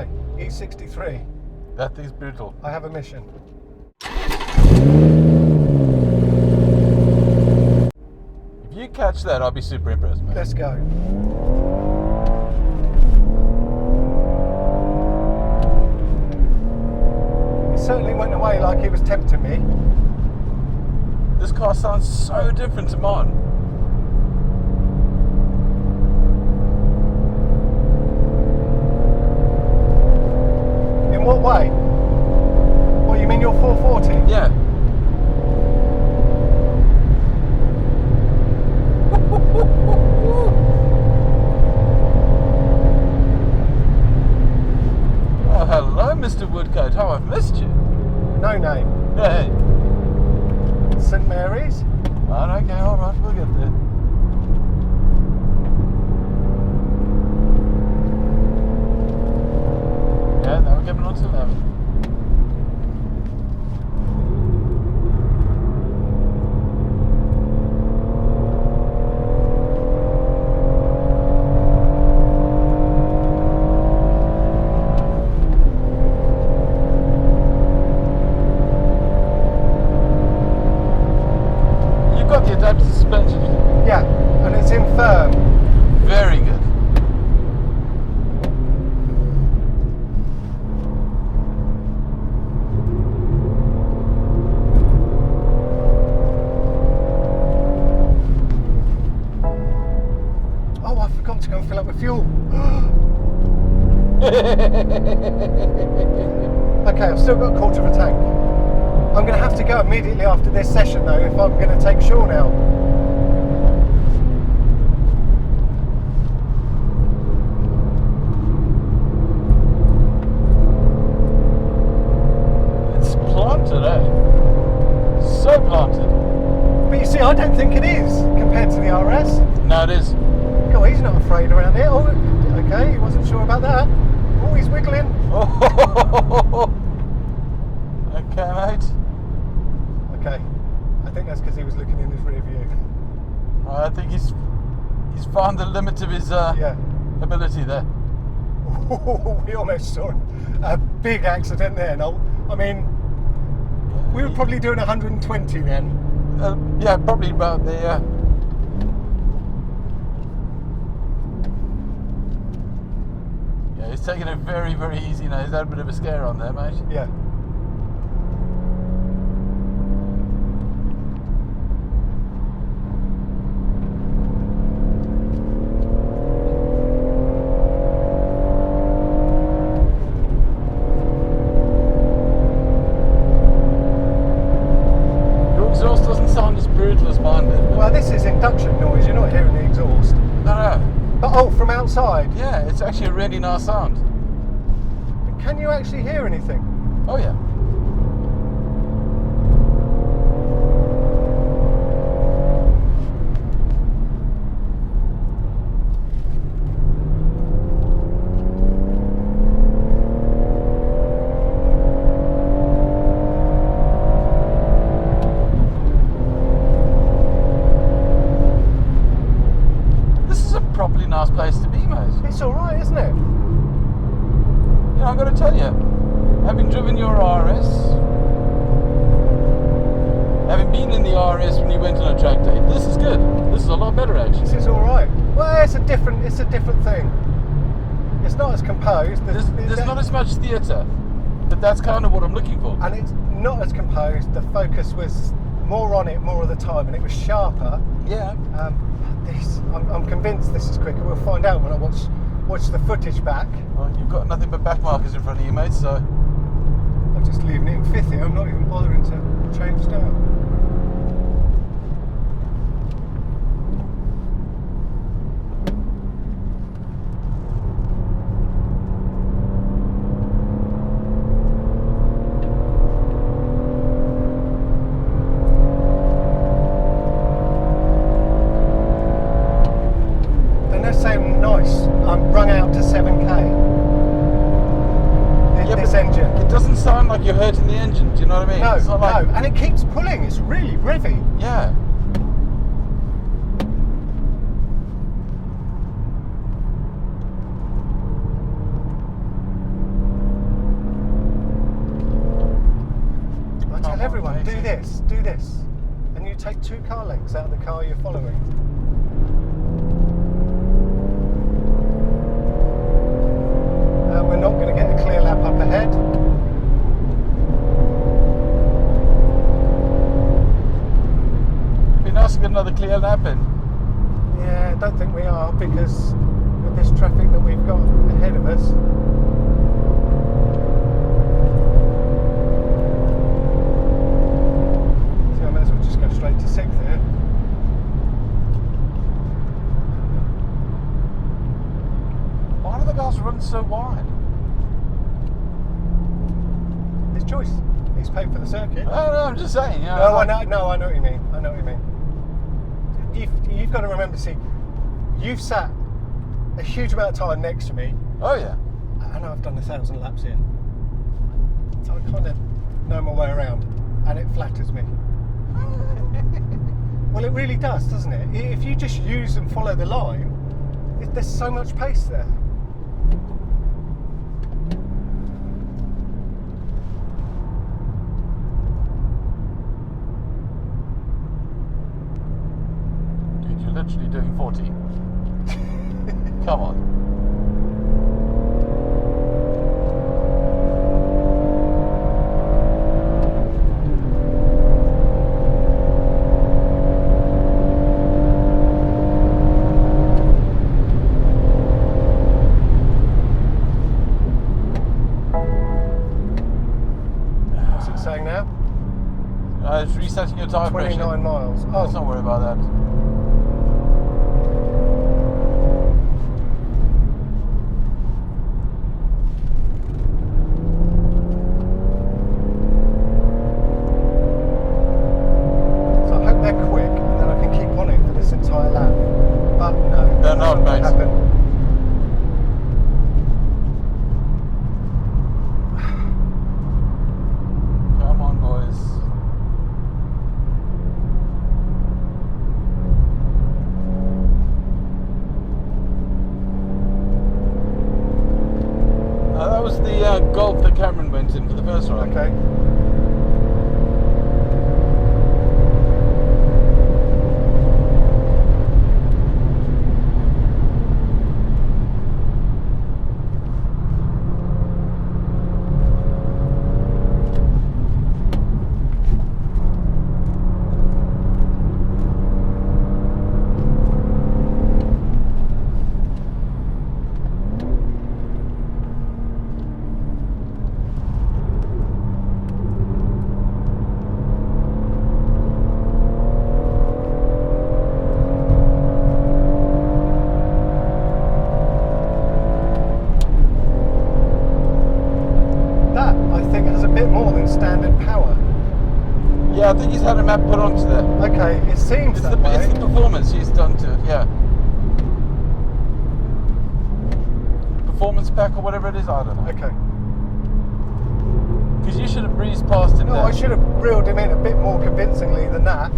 Okay, E63. That thing's brutal. I have a mission. If you catch that, I'll be super impressed, man. Let's go. He certainly went away like he was tempting me. This car sounds so different to mine. In what way? What, you mean your 440? Yeah. Oh, hello, Mr. Woodcote. How I've missed you. No name. Hey. St Mary's? Right, okay, all right, we'll get there. Yeah, now we're getting on to 11. You've got the adaptive suspension. Yeah, and it's in firm. Very good. Oh, I forgot to go and fill up with fuel. Okay, I've still got a quarter of a tank. I'm going to have to go immediately after this session though if I'm going to take Sean out. It's planted, eh? So planted. But you see, I don't think it is compared to the RS. No, it is. God, he's not afraid around here. Oh, okay, he wasn't sure about that. Oh, he's wiggling. Oh. Okay, mate. Okay, I think that's because he was looking in his rear view. I think he's found the limit of his Yeah. ability there. We almost saw a big accident there. No, I mean, we were probably doing 120 then. Yeah, probably about the. Yeah, he's taking it very, very easy now. He's had a bit of a scare on there, mate. Yeah. Your exhaust doesn't sound as brutal as mine did. Well, this is induction noise. You're not hearing the exhaust. No. But oh, from outside. Yeah, it's actually a really nice sound. Can you actually hear anything? Oh yeah. This is a properly nice place to be, mate. It's all right, isn't it? You know, I've got to tell you, having driven your RS, having been in the RS when you went on a track day, this is good. This is a lot better, actually. This is all right. Well, it's a different thing. It's not as composed. There's not as much theatre, but that's kind of what I'm looking for. And it's not as composed. The focus was more on it more of the time, and it was sharper. Yeah. I'm convinced this is quicker. We'll find out when I watch the footage back. Well, you've got nothing but back markers in front of you, mate, so... I'm just leaving it in fifth here. I'm not even bothering to change down. And they're saying nice. I'm rung out to 7k. Yeah, This but engine. It doesn't sound like you're hurting the engine, do you know what I mean? No, It's not like, no, and it keeps pulling. It's really revvy. Yeah. do this, and you take 2 car lengths out of the car you're following. We're not going to get a clear lap up ahead. It'd be nice to get another clear lap in. Yeah, I don't think we are, because with this traffic that we've got ahead of us. So I might as well just go straight to 6th here. Why do the guys run so wide? His choice. He's paid for the circuit. Oh, no, I'm just saying. Yeah, No, I know what you mean. I know what you mean. You've got to remember, see, you've sat a huge amount of time next to me. Oh, yeah. I know I've done 1,000 laps here. So I kind of know my way around, and it flatters me. Well, it really does, doesn't it? If you just use and follow the line, there's so much pace there. Dude, you're literally doing 40. Come on. What's it saying now? It's resetting your tyre pressure. 29 miles. Oh, Let's not worry about that. so I hope they're quick, and then I can keep on it for this entire lap. But no, They're not, mate. happen. Come on, boys. That was the Golf that Cameron went in for the first round. Okay. That, I think, has a bit more than standard power. Yeah, I think he's had a map put onto there. Okay, it seems It's that way. it's the performance he's done to it, yeah. Performance pack or whatever it is, I don't know. Okay. Because you should have breezed past him No, there. I should have reeled him in a bit more convincingly than that.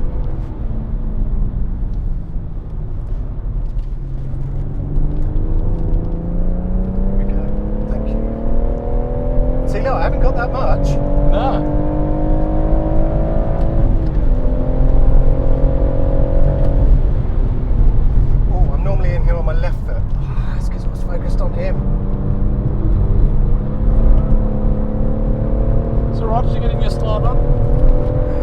There we go. Thank you. See, look, I haven't got that much. No. Oh, I'm normally in here on my left foot. Oh, that's because I was focused on him. So Roger, you getting your start on?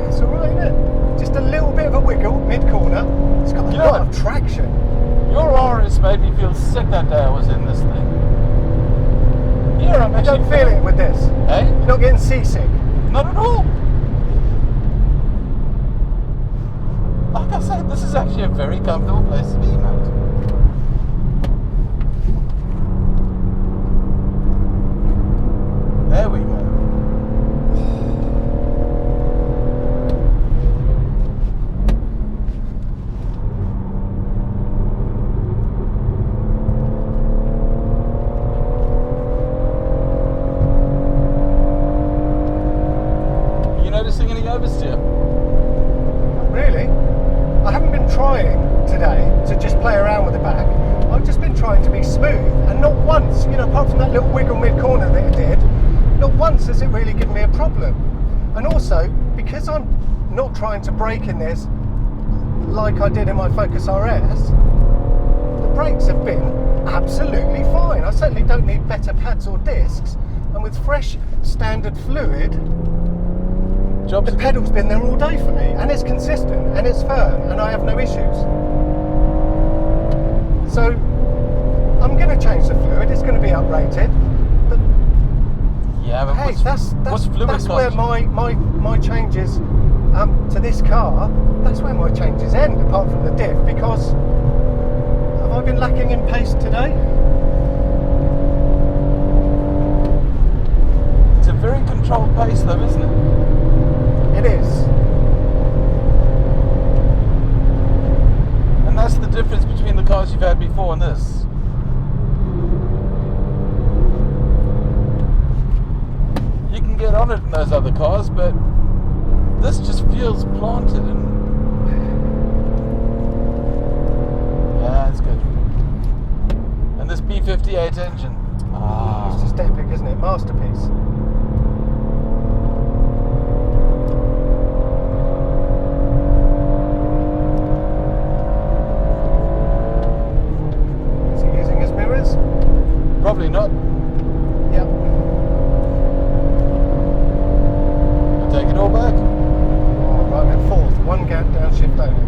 It's alright, isn't it? Just a little bit of a wiggle mid-corner. It's got a You know lot what? of traction. Your RS made me feel sick that day I was in this thing. Here I'm I actually don't feel it with this. Eh? You're not getting seasick. Not at all. Like I said, this is actually a very comfortable place to be, mate. There we go. You noticing any oversteer? Really? I haven't been trying today to just play around with the back. I've just been trying to be smooth, and not once, you know, apart from that little wiggle mid-corner that it did, not once has it really given me a problem. And also, because I'm not trying to brake in this like I did in my Focus RS, the brakes have been absolutely fine. I certainly don't need better pads or discs, and with fresh standard fluid, the pedal's been there all day for me, and it's consistent and it's firm and I have no issues. So I'm going to change the fluid, it's going to be uprated, but yeah, but hey, that's where my changes to this car, that's where my changes end, apart from the diff, because have I been lacking in pace today? It's a very controlled pace though, isn't it? It is. And that's the difference between the cars you've had before and this. You can get on it in those other cars, but this just feels planted and yeah, it's good. And this B58 engine. It's just epic, isn't it? Masterpiece. Is he using his mirrors? Probably not. Yep. Take it all back. Oh, right, I'm in fourth. One gap downshift only.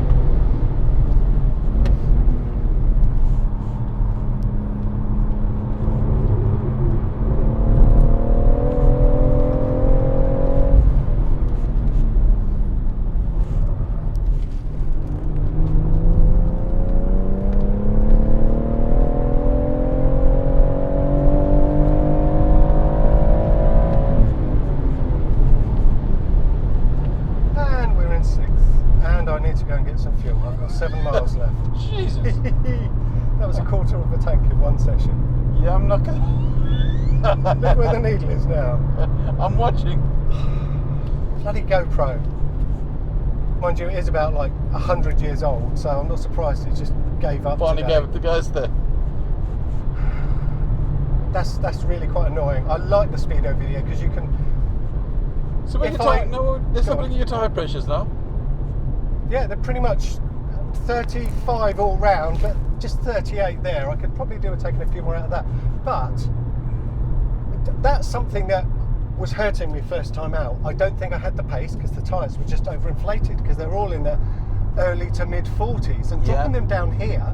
To go and get some fuel. I've got 7 miles left. Jesus. That was a quarter of a tank in one session. Yeah, I'm not gonna... Look where the needle is now. I'm watching. Bloody GoPro. Mind you, it is about like 100 years old, so I'm not surprised it just gave up. Finally today. gave it the ghost there. That's really quite annoying. I like the speed over here because you can... So when they're still your tyre pressures now? Yeah, they're pretty much 35 all round, but just 38 there. I could probably do with taking a few more out of that. But that's something that was hurting me first time out. I don't think I had the pace because the tyres were just overinflated because they're all in the early to mid 40s. And dropping them down here,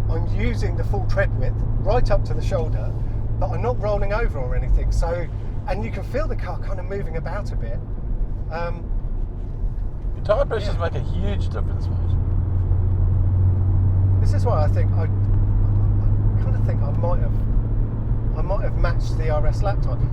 I'm using the full tread width right up to the shoulder, but I'm not rolling over or anything. So, and you can feel the car kind of moving about a bit. Tyre pressures make a huge difference, mate. This is why I think I kind of think I might have matched the RS lap time.